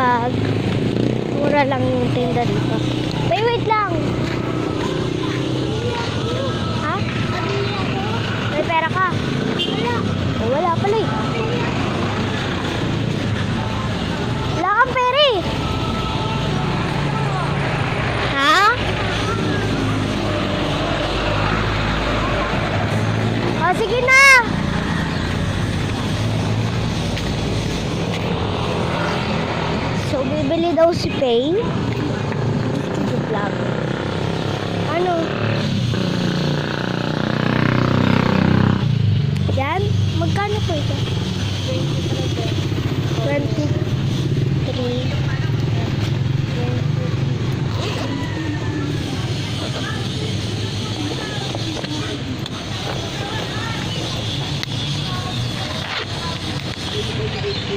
pag mura lang yung tinda dito. Wait lang. Ha? May pera ka? Wala. Oh, wala pala eh. Wala kang pera eh. Ha? Oh, sige na. So, bibili daw si Pay. Vlog. Ano?